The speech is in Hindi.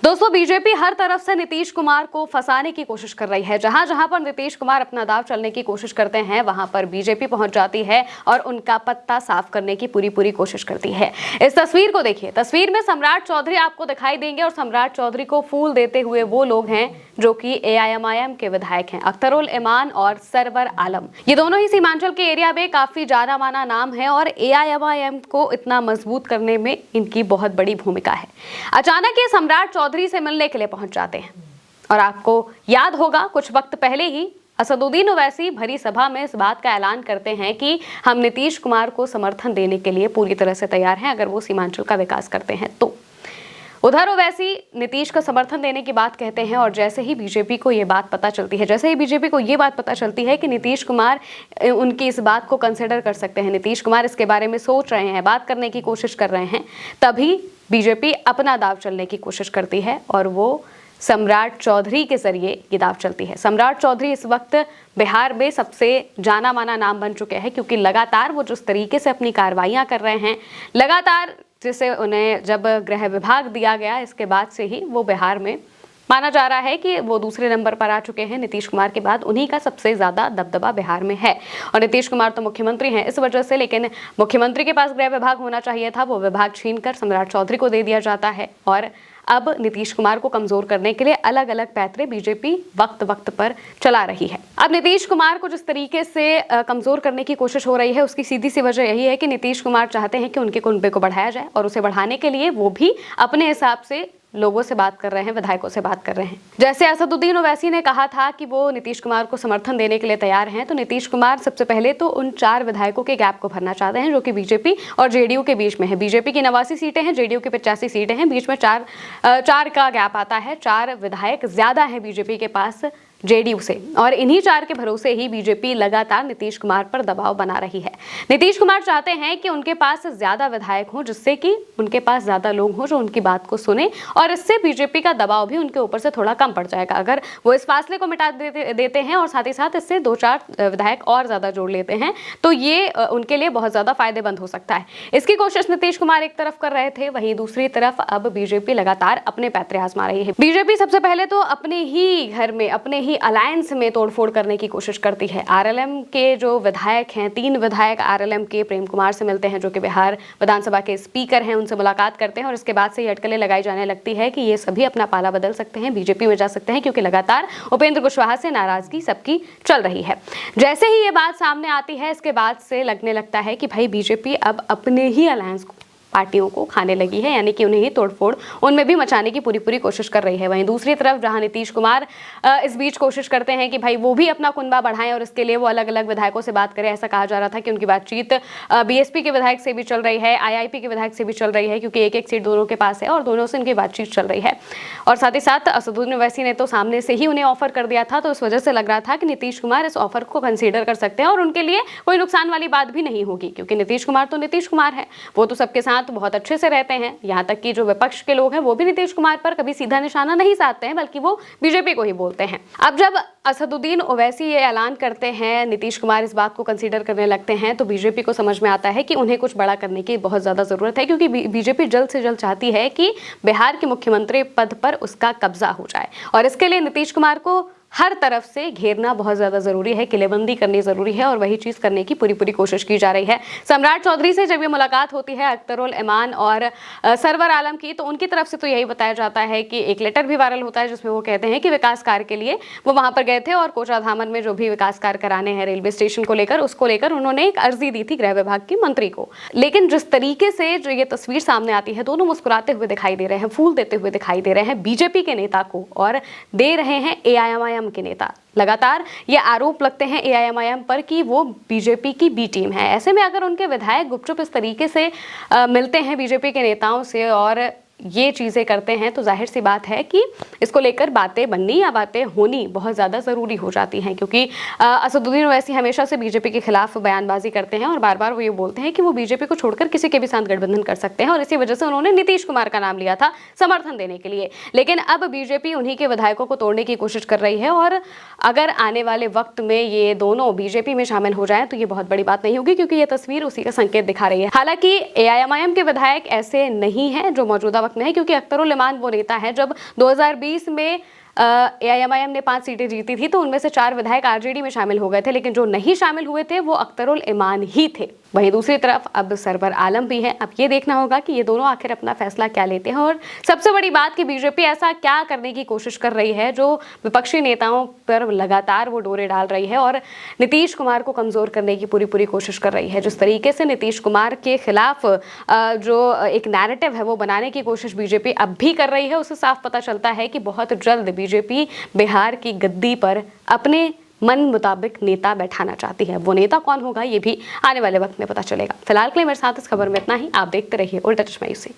दोस्तों, बीजेपी हर तरफ से नीतीश कुमार को फंसाने की कोशिश कर रही है। जहां जहां पर नीतीश कुमार अपना दांव चलने की कोशिश करते हैं, वहां पर बीजेपी पहुंच जाती है और उनका पत्ता साफ करने की पूरी कोशिश करती है। इस तस्वीर को देखिए। तस्वीर में सम्राट चौधरी आपको दिखाई देंगे और सम्राट चौधरी को फूल देते हुए वो लोग हैं जो कि एआईएमआईएम के विधायक हैं, अख्तरुल इमान और सरवर आलम। ये दोनों ही सीमांचल के एरिया में काफी जाना माना नाम है और एआईएमआईएम को इतना मजबूत करने में इनकी बहुत बड़ी भूमिका है। अचानक ये सम्राट चौधरी से मिलने के लिए पहुंच जाते हैं और आपको याद होगा कुछ वक्त पहले ही असदुद्दीन ओवैसी भरी सभा में इस बात का ऐलान करते हैं कि हम नीतीश कुमार को समर्थन देने के लिए पूरी तरह से तैयार हैं अगर वो सीमांचल का विकास करते हैं तो। उधर ओवैसी नीतीश का समर्थन देने की बात कहते हैं और जैसे ही बीजेपी को ये बात पता चलती है कि नीतीश कुमार उनकी इस बात को कंसिडर कर सकते हैं, नीतीश कुमार इसके बारे में सोच रहे हैं, बात करने की कोशिश कर रहे हैं, तभी बीजेपी अपना दांव चलने की कोशिश करती है और वो सम्राट चौधरी के जरिए ये दांव चलती है। सम्राट चौधरी इस वक्त बिहार में सबसे जाना माना नाम बन चुके हैं क्योंकि लगातार वो जिस तरीके से अपनी कार्रवाइयां कर रहे हैं, लगातार जिसे उन्हें जब गृह विभाग दिया गया इसके बाद से ही वो बिहार में माना जा रहा है कि वो दूसरे नंबर पर आ चुके हैं। नीतीश कुमार के बाद उन्हीं का सबसे ज्यादा दबदबा बिहार में है और नीतीश कुमार तो मुख्यमंत्री हैं इस वजह से, लेकिन मुख्यमंत्री के पास गृह विभाग होना चाहिए था, वो विभाग छीनकर सम्राट चौधरी को दे दिया जाता है और अब नीतीश कुमार को कमजोर करने के लिए अलग अलग पैतरे बीजेपी वक्त पर चला रही है। अब नीतीश कुमार को जिस तरीके से कमजोर करने की कोशिश हो रही है उसकी सीधी सी वजह यही है कि नीतीश कुमार चाहते हैं कि उनके कुनबे को बढ़ाया जाए और उसे बढ़ाने के लिए वो भी अपने हिसाब से लोगों से बात कर रहे हैं, विधायकों से बात कर रहे हैं। जैसे असदुद्दीन ओवैसी ने कहा था कि वो नीतीश कुमार को समर्थन देने के लिए तैयार हैं, तो नीतीश कुमार सबसे पहले तो उन 4 विधायकों के गैप को भरना चाहते हैं जो कि बीजेपी और जेडीयू के बीच में है। बीजेपी की 89 सीटें हैं, जेडीयू की 85 सीटें हैं, बीच में 4 का गैप आता है। 4 विधायक ज्यादा है बीजेपी के पास जेडीयू से और इन्हीं 4 के भरोसे ही बीजेपी लगातार नीतीश कुमार पर दबाव बना रही है। नीतीश कुमार चाहते हैं कि उनके पास ज्यादा विधायक हों जिससे कि उनके पास ज्यादा लोग हों जो उनकी बात को सुने और इससे बीजेपी का दबाव भी उनके ऊपर से थोड़ा कम पड़ जाएगा अगर वो इस फासले को मिटा देते हैं और साथ ही साथ इससे 2-4 विधायक और ज्यादा जोड़ लेते हैं तो ये उनके लिए बहुत ज्यादा फायदेमंद हो सकता है। इसकी कोशिश नीतीश कुमार एक तरफ कर रहे थे, वहीं दूसरी तरफ अब बीजेपी लगातार अपने पैतरे आजमा रही है। बीजेपी सबसे पहले तो अपने ही घर में, अपने ही अलायंस में तोड़फोड़ करने की कोशिश करती है। आरएलएम के जो विधायक हैं, 3 विधायक आरएलएम के प्रेम कुमार से मिलते हैं जो कि बिहार विधानसभा के स्पीकर हैं, उनसे मुलाकात करते हैं और इसके बाद से ये अटकलें लगाई जाने लगती है कि ये सभी अपना पाला बदल सकते हैं, बीजेपी में जा सकते हैं क्योंकि लगातार उपेंद्र कुशवाहा से नाराजगी सबकी चल रही है। जैसे ही ये बात सामने आती है इसके बाद से लगने लगता है कि भाई बीजेपी अब अपने ही अलायंस पार्टियों को खाने लगी है, यानी कि उन्हें ही तोड़फोड़ उनमें भी मचाने की पूरी कोशिश कर रही है। वहीं दूसरी तरफ जहां नीतीश कुमार इस बीच कोशिश करते हैं कि भाई वो भी अपना कुनबा बढ़ाएं और इसके लिए वो अलग अलग विधायकों से बात करें। ऐसा कहा जा रहा था कि उनकी बातचीत बीएसपी के विधायक से भी चल रही है, आईआईपी के विधायक से भी चल रही है क्योंकि एक सीट दोनों के पास है और दोनों से इनकी बातचीत चल रही है। और साथ ही साथ असदुद्दीन ओवैसी ने तो सामने से ही उन्हें ऑफर कर दिया था, तो इस वजह से लग रहा था कि नीतीश कुमार इस ऑफर को कंसीडर कर सकते हैं और उनके लिए कोई नुकसान वाली बात भी नहीं होगी क्योंकि नीतीश कुमार तो नीतीश कुमार है, वो तो सबके साथ बहुत अच्छे से रहते हैं। यहाँ तक कि जो विपक्ष के लोग हैं वो भी नीतीश कुमार पर कभी सीधा निशाना नहीं साधते हैं बल्कि वो बीजेपी को ही बोलते हैं। अब जब असदुद्दीन ओवैसी ये ऐलान करते हैं, नीतीश कुमार इस बात को कंसीडर करने लगते हैं तो बीजेपी को समझ में आता है कि उन्हें कुछ बड़ा करने की बहुत ज्यादा जरूरत है क्योंकि बीजेपी जल्द से जल्द चाहती है कि बिहार के मुख्यमंत्री पद पर उसका कब्जा हो जाए और इसके लिए नीतीश कुमार को हर तरफ से घेरना बहुत ज्यादा जरूरी है, किलेबंदी करनी जरूरी है और वही चीज करने की पूरी कोशिश की जा रही है। सम्राट चौधरी से जब ये मुलाकात होती है अख्तरुल इमान और सरवर आलम की, तो उनकी तरफ से तो यही बताया जाता है कि एक लेटर भी वायरल होता है जिसमें वो कहते हैं कि विकास कार्य के लिए वो वहां पर गए थे और कोचाधामन में जो भी विकास कार्य कराने हैं रेलवे स्टेशन को लेकर, उसको लेकर उन्होंने एक अर्जी दी थी गृह विभाग की मंत्री को। लेकिन जिस तरीके से जो ये तस्वीर सामने आती है, दोनों मुस्कुराते हुए दिखाई दे रहे हैं, फूल देते हुए दिखाई दे रहे हैं बीजेपी के नेता को और दे रहे हैं एआईएमआईएम के नेता। लगातार ये आरोप लगते हैं एआईएमआईएम पर कि वो बीजेपी की बी टीम है। ऐसे में अगर उनके विधायक गुपचुप इस तरीके से मिलते हैं बीजेपी के नेताओं से और ये चीज़ें करते हैं तो जाहिर सी बात है कि इसको लेकर बातें बननी या बातें होनी बहुत ज़्यादा ज़रूरी हो जाती हैं क्योंकि असदुद्दीन ओवैसी हमेशा से बीजेपी के खिलाफ बयानबाजी करते हैं और बार बार वो ये बोलते हैं कि वो बीजेपी को छोड़कर किसी के भी साथ गठबंधन कर सकते हैं और इसी वजह से उन्होंने नीतीश कुमार का नाम लिया था समर्थन देने के लिए। लेकिन अब बीजेपी उन्हीं के विधायकों को तोड़ने की कोशिश कर रही है और अगर आने वाले वक्त में ये दोनों बीजेपी में शामिल हो जाएं तो ये बहुत बड़ी बात नहीं होगी क्योंकि ये तस्वीर उसी का संकेत दिखा रही है। हालांकि एआईएमआईएम के विधायक ऐसे नहीं हैं जो मौजूदा वक्त में है, क्योंकि अख्तरुल इमान वो नेता है, जब 2020 में AIMIM ने 5 सीटें जीती थी तो उनमें से 4 विधायक RJD में शामिल हो गए थे, लेकिन जो नहीं शामिल हुए थे वो अख्तरुल इमान ही थे। वहीं दूसरी तरफ अब सरवर आलम भी हैं। अब ये देखना होगा कि ये दोनों आखिर अपना फैसला क्या लेते हैं, और सबसे बड़ी बात कि बीजेपी ऐसा क्या करने की कोशिश कर रही है जो विपक्षी नेताओं पर लगातार वो डोरे डाल रही है और नीतीश कुमार को कमजोर करने की पूरी कोशिश कर रही है। जिस तरीके से नीतीश कुमार के खिलाफ जो एक नैरेटिव है वो बनाने की कोशिश बीजेपी अब भी कर रही है, उससे साफ पता चलता है कि बहुत जल्द बीजेपी बिहार की गद्दी पर अपने मन मुताबिक नेता बैठाना चाहती है। वो नेता कौन होगा ये भी आने वाले वक्त में पता चलेगा। फिलहाल के लिए मेरे साथ इस खबर में इतना ही। आप देखते रहिए उल्टा चश्मा यूसी।